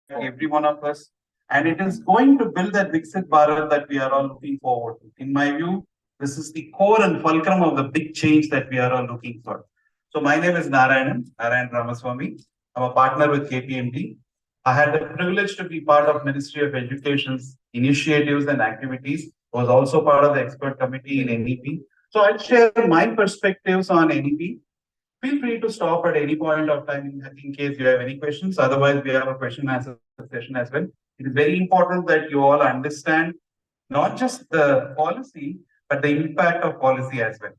every one of us. And it is going to build that Viksit Bharat that we are all looking forward to. In my view, this is the core and fulcrum of the big change that we are all looking for. So my name is Narayan Ramaswamy. I'm a partner with KPMG. I had the privilege to be part of Ministry of Education's initiatives and activities. Was also part of the expert committee in NEP. So I'll share my perspectives on NEP. Feel free to stop at any point of time in case you have any questions. Otherwise, we have a question and answer session as well. It is very important that you all understand not just the policy, but the impact of policy as well.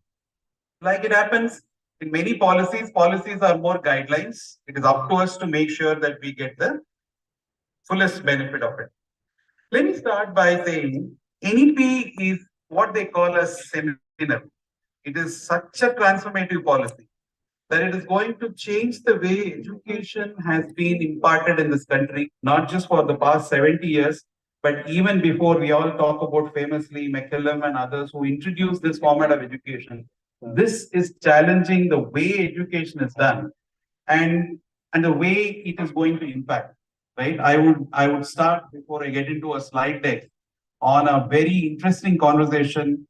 Like it happens in many policies, policies are more guidelines. It is up to us to make sure that we get the fullest benefit of it. Let me start by saying NEP is what they call a seminal. It is such a transformative policy that it is going to change the way education has been imparted in this country, not just for the past 70 years, but even before. We all talk about famously McCallum and others who introduced this format of education. This is challenging the way education is done and the way it is going to impact. Right? I would start before I get into a slide deck on a very interesting conversation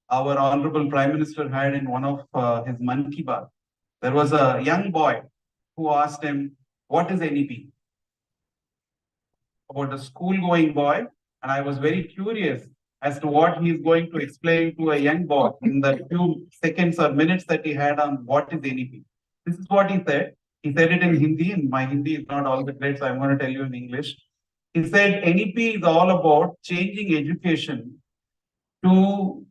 our Honorable Prime Minister had in one of his Man Ki Baat. There was a young boy who asked him, "What is NEP?" About a school-going boy, and I was very curious as to what he is going to explain to a young boy in the few seconds or minutes that he had on what is NEP. This is what he said. He said it in Hindi, and my Hindi is not all that great, so I'm going to tell you in English. He said NEP is all about changing education to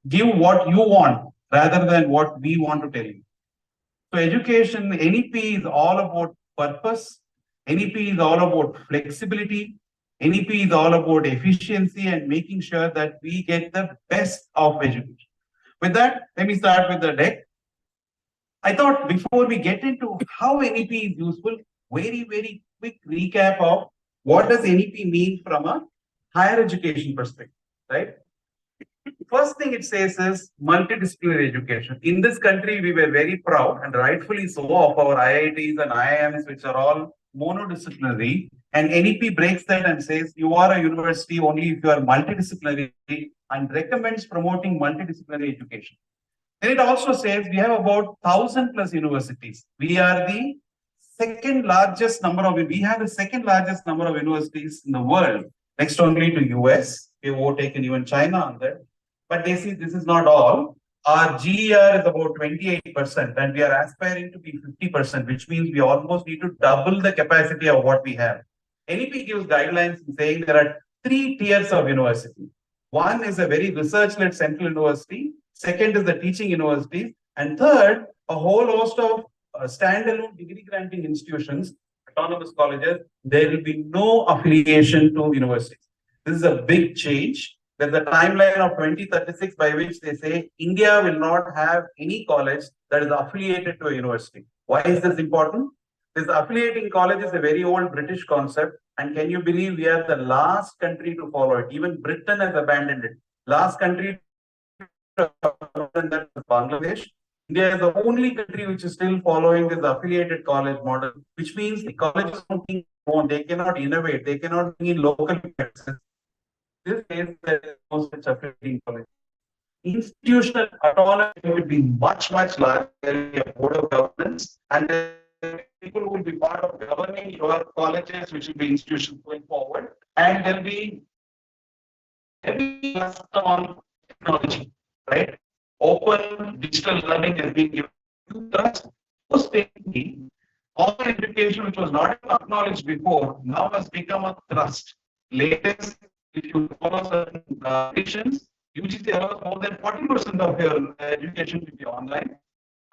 give what you want rather than what we want to tell you. So education, NEP is all about purpose. NEP is all about flexibility. NEP is all about efficiency and making sure that we get the best of education. With that, let me start with the deck. I thought before we get into how NEP is useful, very quick recap of what does NEP mean from a higher education perspective, right? First thing it says is multidisciplinary education. In this country, we were very proud, and rightfully so, of our IITs and IIMs, which are all monodisciplinary. And NEP breaks that and says you are a university only if you are multidisciplinary, and recommends promoting multidisciplinary education. Then it also says we have about 1,000 plus universities. We are the second largest number of, we have the second largest number of universities in the world, next only to US. We have overtaken even China on that. But they see this is not all. Our GER is about 28%, and we are aspiring to be 50%, which means we almost need to double the capacity of what we have. NEP gives guidelines saying there are 3 tiers of university. One is a very research-led central university. Second is the teaching universities. And third, a whole host of standalone degree granting institutions, autonomous colleges. There will be no affiliation to universities. This is a big change. There's a timeline of 2036 by which they say India will not have any college that is affiliated to a university. Why is this important? This affiliating college is a very old British concept. And can you believe we are the last country to follow it? Even Britain has abandoned it. Last country to abandon that is Bangladesh. India is the only country which is still following this affiliated college model, which means the colleges don't think they cannot innovate, they cannot bring in local practices. This is the most affiliating college. Institutional autonomy will be much larger. There will be a board of governance, and people who will be part of governing your colleges, which will be institutions going forward, and there will be heavy trust on technology, right? Open digital learning has been given to trust. Post-technically, all education which was not acknowledged before now has become a trust. Latest, if you follow certain conditions, UGC allows more than 40% of your education to be online.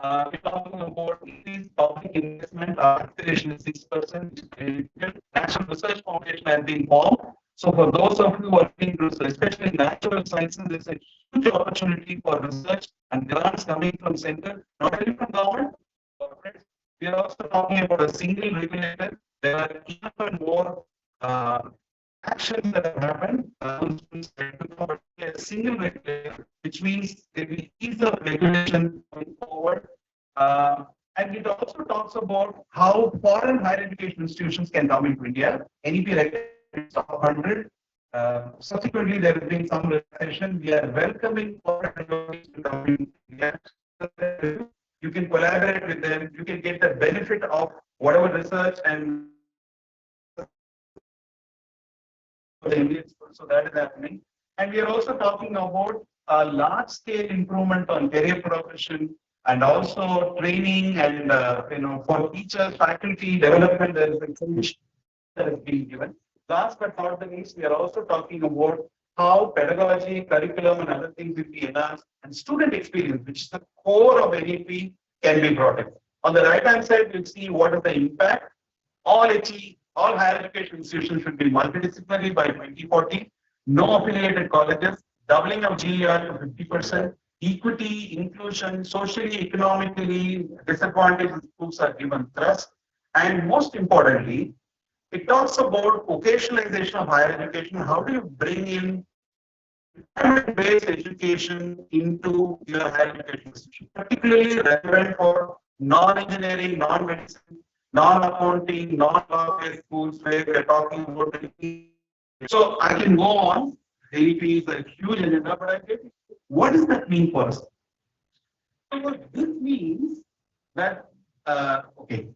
We're talking about increased public investment. Our aspiration is 6%. National Research Foundation has been formed. So for those of you who are doing research, especially natural sciences, there's a huge opportunity for research and grants coming from center, not only from government. We are also talking about a single regulator. There are even more actions that have happened. But a single regulator, which means there will be ease of regulation going forward. And it also talks talks about how foreign higher education institutions can come into India. NEP recommends top 100. Subsequently, there has been some relaxation. We are welcoming foreign universities to come into India. You can collaborate with them. You can get the benefit of whatever research and the Indian school. So that is happening. And we are also talking about a large scale improvement on career progression and also training and for teachers, faculty development. There is a huge that is being given. Last but not the least, we are also talking about how pedagogy, curriculum, and other things will be enhanced, and student experience, which is the core of NEP, can be brought in. On the right hand side, you'll see what is the impact. All all higher education institutions should be multidisciplinary by 2040. No affiliated colleges, doubling of GER to 50%. Equity, inclusion, socially, economically disadvantaged schools are given thrust. And most importantly, it talks about vocationalization of higher education. How do you bring in based education into your higher education institution, particularly relevant for non-engineering, non-medicine, non-accounting, non-law-based schools where we are talking about. So I can go on. AEP is a huge agenda, but I get what does that mean for us? So this means that okay,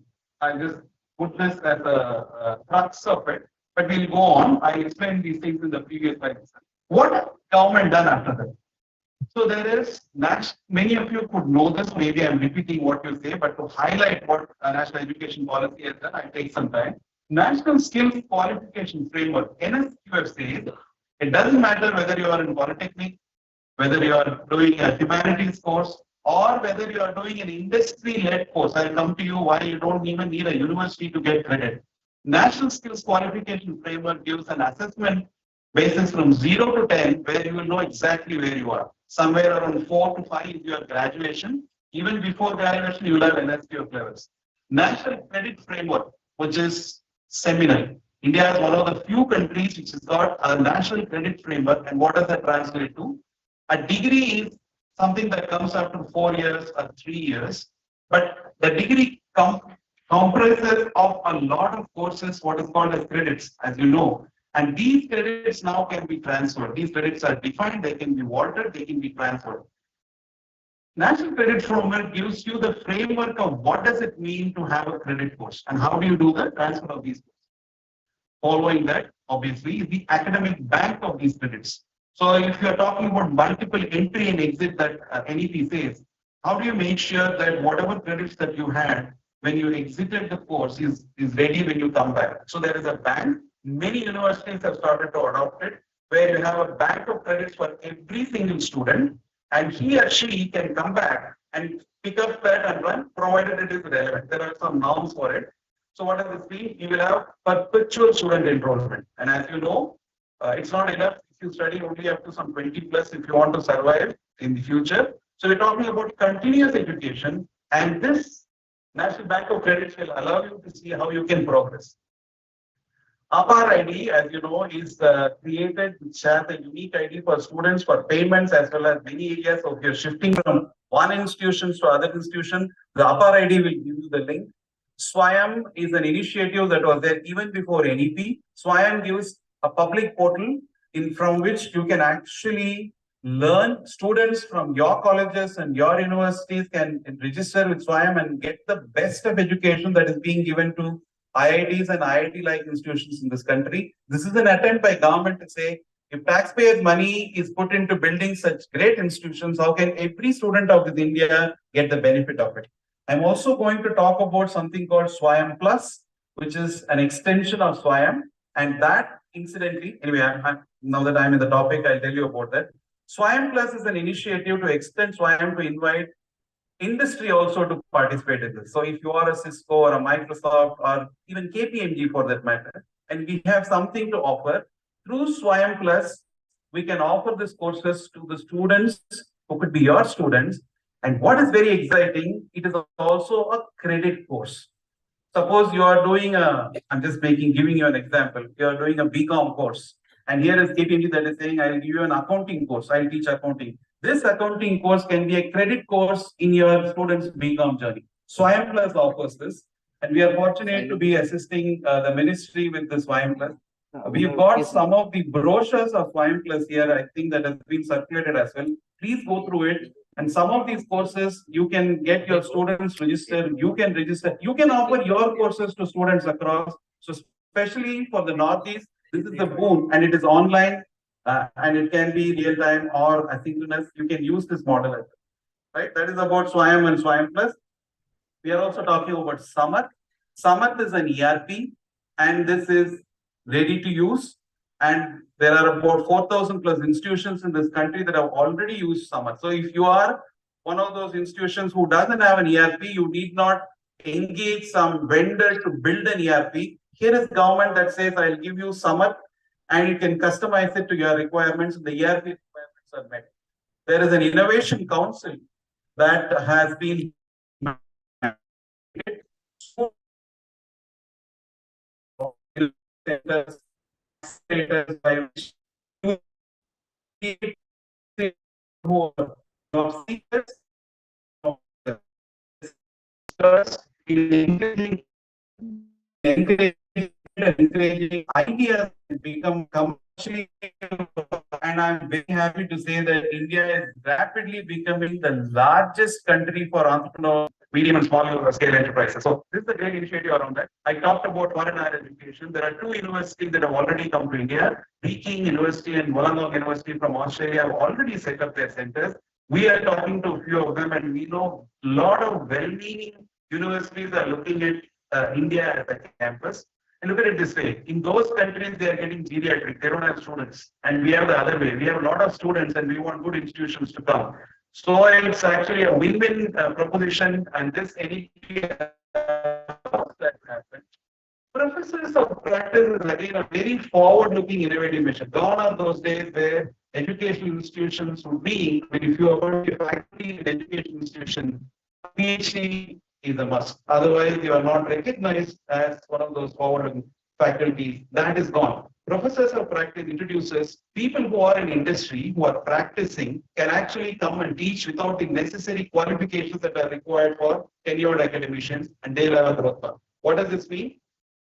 I just put this as a crux of it, but we'll go on. I explained these things in the previous slide. What government done after that? So there is, many of you could know this, maybe I'm repeating what you say, but to highlight what National Education Policy has done, I'll take some time. National Skills Qualification Framework, NSQF says, it doesn't matter whether you are in Polytechnic, whether you are doing a humanities course, or whether you are doing an industry-led course. I'll come to you why you don't even need a university to get credit. National Skills Qualification Framework gives an assessment basis from 0 to 10, where you will know exactly where you are. Somewhere around 4 to 5 is your graduation. Even before graduation, you will have NSQF levels. National Credit Framework, which is seminal. India is one of the few countries which has got a national credit framework. And what does that translate to? A degree is something that comes after 4 years or 3 years. But the degree comprises of a lot of courses, what is called as credits, as you know. And these credits now can be transferred. These credits are defined, they can be vaulted, they can be transferred. National Credit Framework gives you the framework of what does it mean to have a credit course and how do you do the transfer of these courses. Following that, obviously, is the academic bank of these credits. So if you are talking about multiple entry and exit that NEP says, how do you make sure that whatever credits that you had when you exited the course is ready when you come back? So there is a bank. Many universities have started to adopt it, where you have a bank of credits for every single student, and he or she can come back and pick up that and run, provided it is relevant. There are some norms for it. So what does this mean? You will have perpetual student enrollment. And as you know, it's not enough if you study only up to some 20 plus if you want to survive in the future. So we're talking about continuous education, and this National Bank of Credits will allow you to see how you can progress. APAR ID, as you know, is created, which has a unique ID for students for payments as well as many areas. So if you're shifting from one institution to other institution, the APAR ID will give you the link. SWAYAM is an initiative that was there even before NEP. SWAYAM gives a public portal from which you can actually learn. Students from your colleges and your universities can register with SWAYAM and get the best of education that is being given to IITs and IIT-like institutions in this country. This is an attempt by government to say, if taxpayers' money is put into building such great institutions, how can every student of this India get the benefit of it? I'm also going to talk about something called SWAYAM Plus, which is an extension of SWAYAM. And that, incidentally, anyway, now that I'm in the topic, I'll tell you about that. SWAYAM Plus is an initiative to extend SWAYAM to invite industry also to participate in this. So if you are a Cisco or a Microsoft or even KPMG for that matter, and we have something to offer, through SWAYAM Plus, we can offer these courses to the students who could be your students. And what is very exciting, it is also a credit course. Suppose you are doing I'm just giving you an example. You are doing a BCom course. And here is KPMG that is saying, I'll give you an accounting course. I'll teach accounting. This accounting course can be a credit course in your student's BCom journey. SWAYAM Plus offers this. And we are fortunate to be assisting the ministry with this YM Plus. We've got some of the brochures of YM Plus here. I think that has been circulated as well. Please go through it. And some of these courses, you can get your students registered. You can register. You can offer your courses to students across. So especially for the Northeast, this is the boon, and it is online, and it can be real time or asynchronous. You can use this model as well, right? That is about SWAYAM and SWAYAM Plus. We are also talking about Samarth. Samarth is an ERP, and this is ready to use. And there are about 4,000 plus institutions in this country that have already used Samarth. So if you are one of those institutions who doesn't have an ERP, you need not engage some vendor to build an ERP. Here is government that says, I'll give you Samarth, and you can customize it to your requirements. The ERP requirements are met. There is an innovation council that has been by which who are job seekers, encouraging ideas to become commercially, and I'm very happy to say that India is rapidly becoming the largest country for entrepreneurs, medium and small scale enterprises. So this is a great initiative around that. I talked about foreign higher education. There are two universities that have already come to India. Peking University and Wollongong University from Australia have already set up their centers. We are talking to a few of them, and we know a lot of well-meaning universities are looking at India as a campus. And look at it this way, in those countries, they are getting geriatric, they don't have students. And we have the other way, we have a lot of students and we want good institutions to come. So it's actually a win-win proposition, and this NEP that happened. Professors of practice is again a very forward-looking innovative mission. Gone are those days where educational institutions would be, if you are going to faculty in education institution, PhD is a must. Otherwise, you are not recognized as one of those forward faculties. That is gone. Professors of practice introduces people who are in industry, who are practicing, can actually come and teach without the necessary qualifications that are required for tenured academicians, and they'll have a growth path. What does this mean?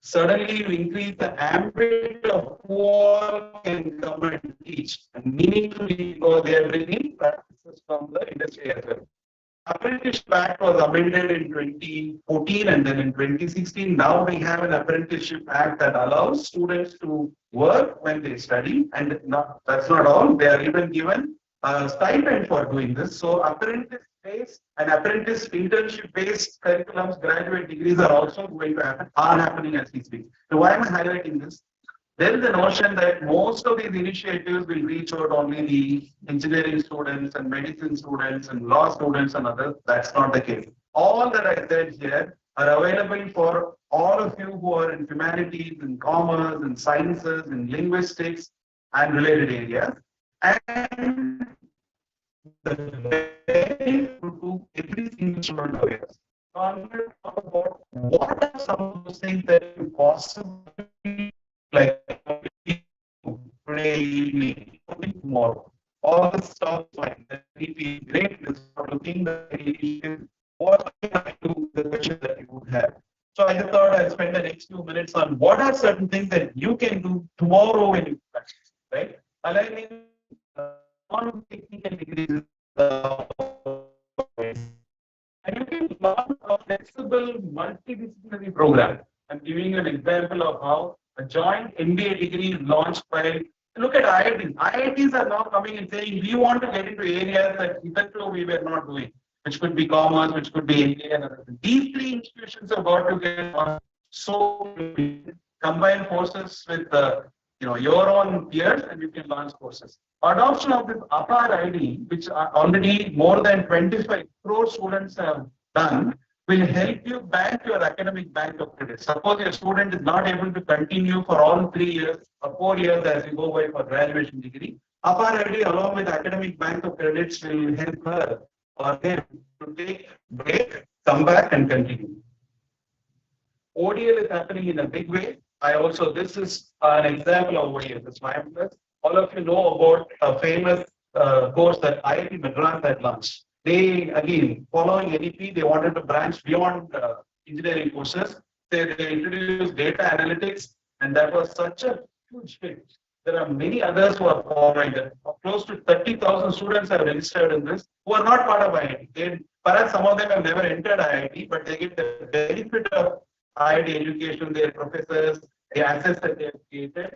Suddenly, you increase the ambit of who all can come and teach, and meaningfully, because they are bringing practices from the industry as well. Apprenticeship Act was amended in 2014 and then in 2016. Now we have an Apprenticeship Act that allows students to work when they study, and that's not all. They are even given a stipend for doing this. So apprentice-based and apprentice internship-based curriculums, graduate degrees are also going to happen, are happening as we speak. So why am I highlighting this? There is a notion that most of these initiatives will reach out only the engineering students and medicine students and law students and others. That's not the case. All that I said here are available for all of you who are in humanities, in commerce, in sciences, in linguistics, and related areas. And the way to every single student aware. So I'm going to talk about what are some of those things that you possibly like today evening, tomorrow. All the stuff like that will be great for looking at what I do, the question that you would have. So I just thought I'd spend the next few minutes on what are certain things that you can do tomorrow when you practice, right? And I mean, non-technical degrees, and you can learn a flexible multidisciplinary program. I'm giving you an example of how a joint MBA degree is launched by, look at IITs. IITs are now coming and saying, we want to get into areas that hitherto we were not doing, which could be commerce, which could be MBA and other things. These three institutions have got to get so combine forces with your own peers, and you can launch courses. Adoption of this APAR ID, which already more than 25 crore students have done, will help you bank your academic bank of credit. Suppose your student is not able to continue for all 3 years or 4 years as you go by for graduation degree. APAR ID along with academic bank of credits will help her or him to take break, come back and continue. ODL is happening in a big way. This is an example of ODL, this YM Plus. All of you know about a famous course that IIT Madras had launched. They, again, following NEP, they wanted to branch beyond engineering courses. They introduced data analytics, and that was such a huge hit. There are many others who are following that. Close to 30,000 students have registered in this who are not part of IIT. Perhaps some of them have never entered IIT, but they get the benefit of IIT education, their professors, the assets that they have created.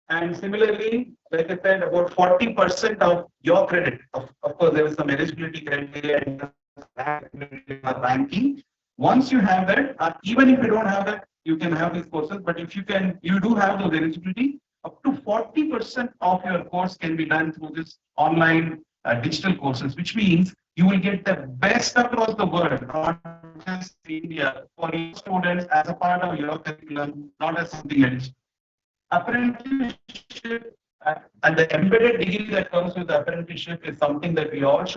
And similarly, like I said, about 40% of your credit, of course, there is some eligibility criteria and ranking. Once you have that, even if you don't have that, you can have these courses. But if you do have those eligibility, up to 40% of your course can be done through this online digital courses, which means you will get the best across the world, not just India, for your students as a part of your curriculum, not as something else. Apprenticeship and the embedded degree that comes with the apprenticeship is something that we all should